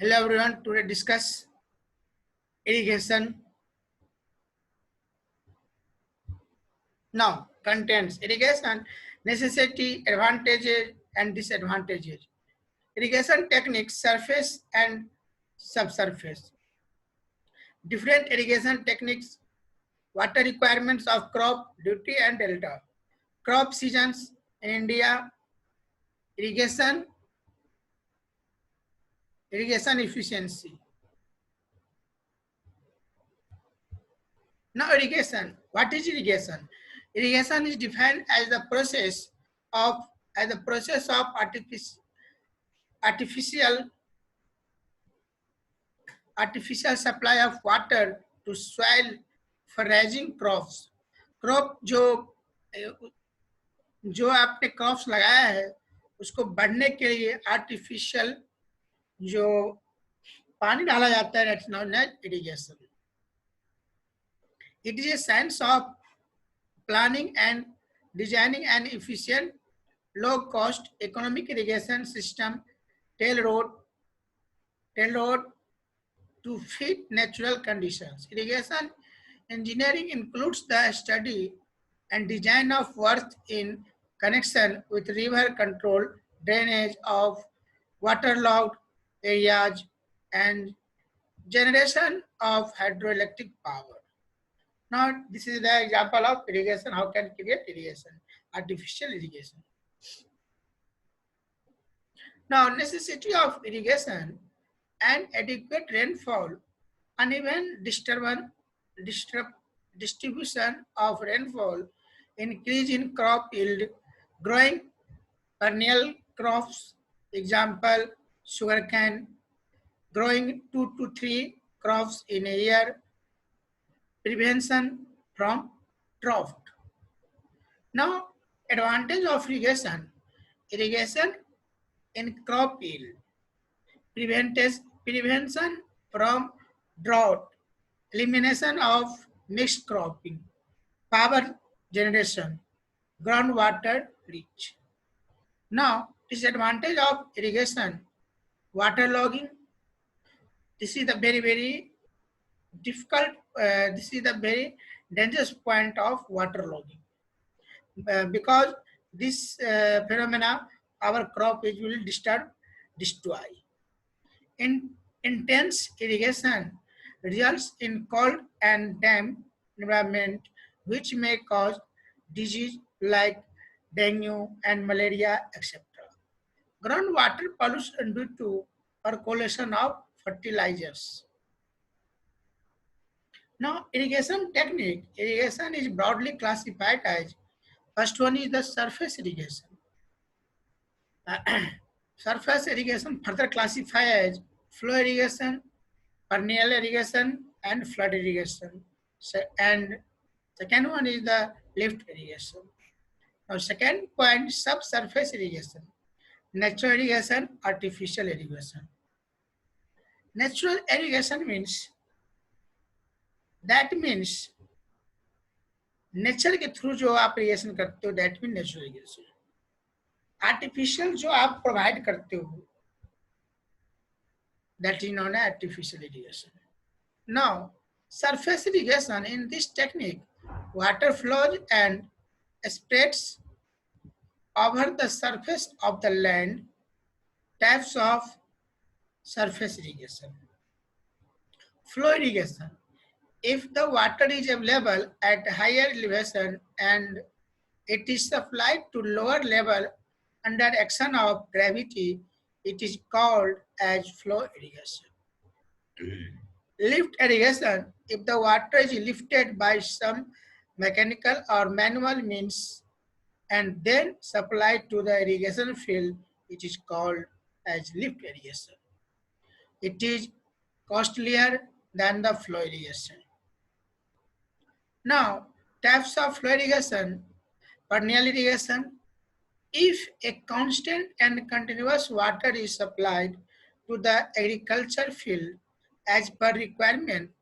Hello everyone, today discuss irrigation. Now, contents irrigation, necessity, advantages and disadvantages. Irrigation techniques, surface and subsurface. Different irrigation techniques, water requirements of crop, duty and delta. Crop seasons in India, irrigation efficiency. Now irrigation. What is irrigation? Irrigation is defined as the process of artificial supply of water to soil for raising crops. Crop जो आपने crops लगाया है उसको बढ़ने के लिए artificial जो पानी डाला जाता है that's known as irrigation. It is a science of planning and designing an efficient, low-cost economic irrigation system tailored to fit natural conditions. Irrigation engineering includes the study and design of works in connection with river control, drainage of waterlogged areas, and generation of hydroelectric power. Now, this is the example of irrigation. How can create irrigation? Artificial irrigation. Now, necessity of irrigation and adequate rainfall, uneven distribution of rainfall, increase in crop yield, growing perennial crops, example, sugarcane, growing 2 to 3 crops in a year, prevention from drought. Now, advantage of irrigation. Irrigation in crop yield, prevention from drought, elimination of mixed cropping, power generation, groundwater reach. Now, disadvantage of irrigation, waterlogging. This is the very difficult, this is the very dangerous point of waterlogging. Because this phenomena, our crop will destroy. Intense irrigation results in cold and damp environment, which may cause disease like dengue and malaria, etc. Groundwater pollution due to percolation of fertilizers. Now, irrigation technique. Irrigation is broadly classified as, first one is the surface irrigation. Surface irrigation further classified as flow irrigation, perennial irrigation, and flood irrigation. And second one is the lift irrigation. Now, second point, subsurface irrigation, natural irrigation, artificial irrigation. Natural irrigation means nature के through जो आप irrigation करते हो that mean natural irrigation. Artificial जो आप provide करते हो that is known as artificial irrigation. Now, surface irrigation, in this technique, water flows and spreads over the surface of the land. Types of surface irrigation. Flow irrigation. If the water is available at higher elevation and it is supplied to lower level under action of gravity, it is called as flow irrigation. Lift irrigation. If the water is lifted by some mechanical or manual means and then supplied to the irrigation field, it is called as lift irrigation. It is costlier than the flow irrigation. Now, types of flow irrigation. Perennial irrigation. If a constant and continuous water is supplied to the agriculture field as per requirement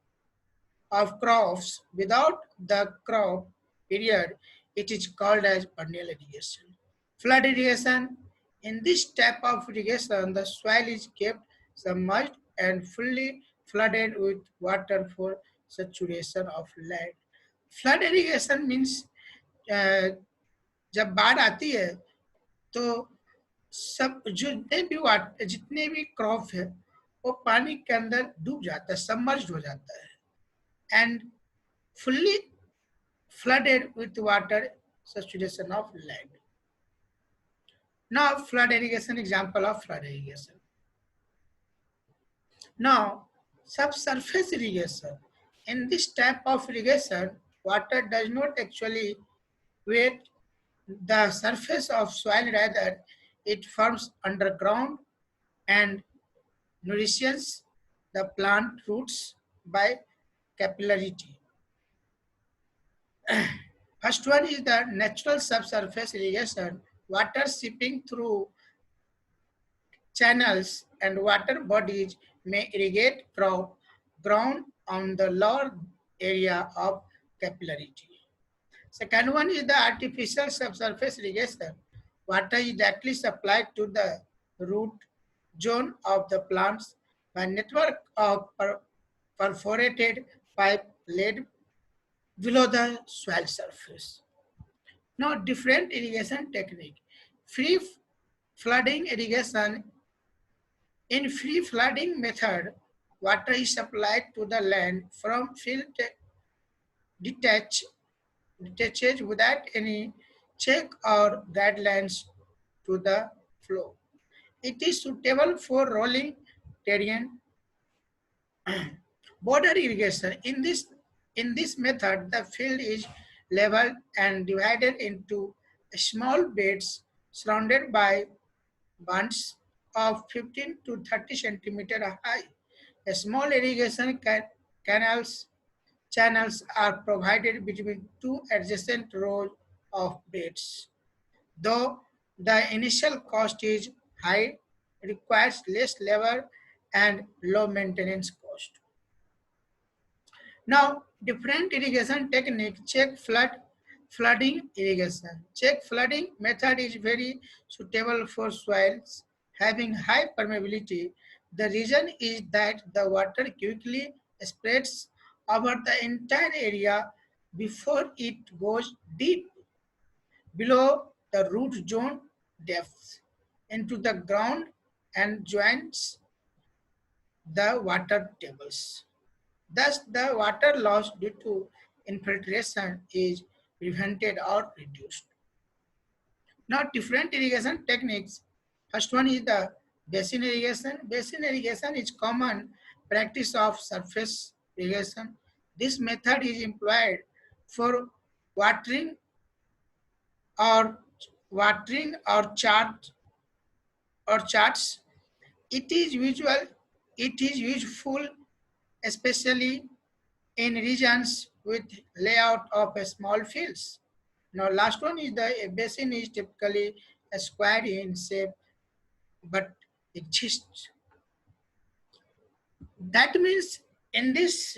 of crops without the crop period, it is called as perennial irrigation. Flood irrigation. In this type of irrigation, the soil is kept submerged and fully flooded with water for saturation of land. Flood irrigation means जब बाढ़ आती है तो सब जितने भी crop है वो पानी के अंदर डूब जाता है, सबमर्ज्ड हो जाता है and fully flooded with water saturation of land. Now flood irrigation, example of flood irrigation. Now subsurface irrigation. In this type of irrigation, water does not actually wet the surface of soil, rather it forms underground and nourishes the plant roots by capillarity. First one is the natural subsurface irrigation, water seeping through channels and water bodies may irrigate crop ground on the lower area of capillarity. Second one is the artificial subsurface irrigation. Water is directly supplied to the root zone of the plants by network of perforated pipe laid below the soil surface. Now, different irrigation technique. Free flooding irrigation. In free flooding method, water is supplied to the land from field detaches without any check or guidelines to the flow. It is suitable for rolling terrain. Border irrigation. In this method, the field is leveled and divided into small beds surrounded by bunds of 15 to 30 centimeter high. A small irrigation channels are provided between two adjacent rows of beds. Though the initial cost is high, requires less labor and low maintenance cost. Now, different irrigation technique, flooding irrigation. Check flooding method is very suitable for soils having high permeability. The reason is that the water quickly spreads over the entire area before it goes deep below the root zone depth into the ground and joins the water tables. Thus, the water loss due to infiltration is prevented or reduced. Now, different irrigation techniques. First one is the basin irrigation. Basin irrigation is common practice of surface irrigation. This method is employed for watering or charts. It is useful especially in regions with layout of small fields. Now last one is the basin is typically a square in shape but exists. That means in this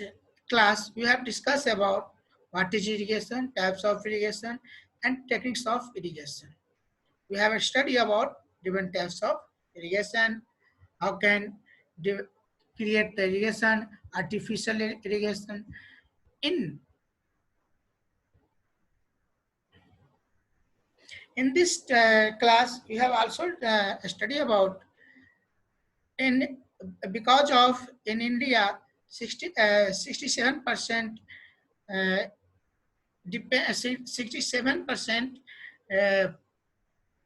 class we have discussed about what is irrigation, types of irrigation and techniques of irrigation. We have a study about different types of irrigation, how can create the irrigation, artificial irrigation. In this class, we have also studied about because of in India 67% 67%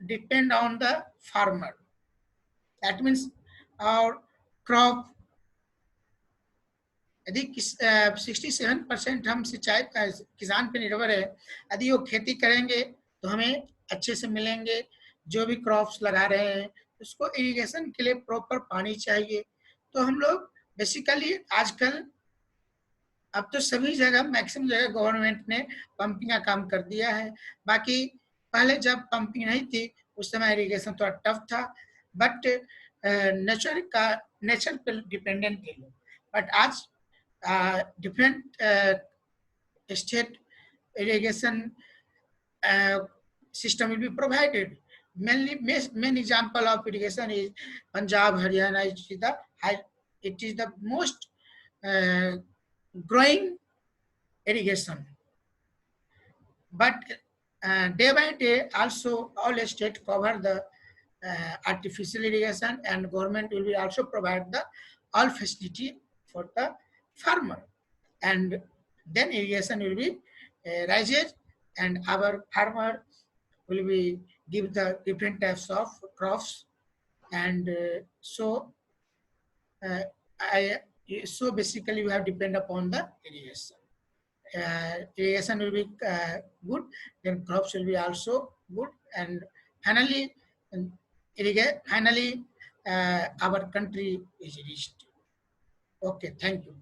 depend on the farmer. That means our crop यदि 67% हम सिंचाई किसान पे निर्भर है, यदि वो खेती करेंगे तो हमें अच्छे से मिलेंगे। जो भी क्रॉप्स लगा रहे हैं उसको इरिगेशन के लिए प्रॉपर पानी चाहिए। तो हम लोग बेसिकली आजकल अब तो सभी जगह मैक्सिमम जगह गवर्नमेंट ने पंपिंग का काम कर दिया है। बाकी पहले जब पंपिंग नहीं थी उस समय इरिगेशन थोड़ा टफ था, बट नेचर पर डिपेंडेंट थे लोग। बट आज different state irrigation system will be provided. Main example of irrigation is Punjab, Haryana is the It is the most growing irrigation. But day by day, also all state cover the artificial irrigation, and government will be also provide the all facility for the farmer, and then irrigation will be rises, and our farmer will be give the different types of crops, and uh, I so basically we have depend upon the irrigation. Irrigation will be good, then crops will be also good, and finally, finally our country is reached. Okay, thank you.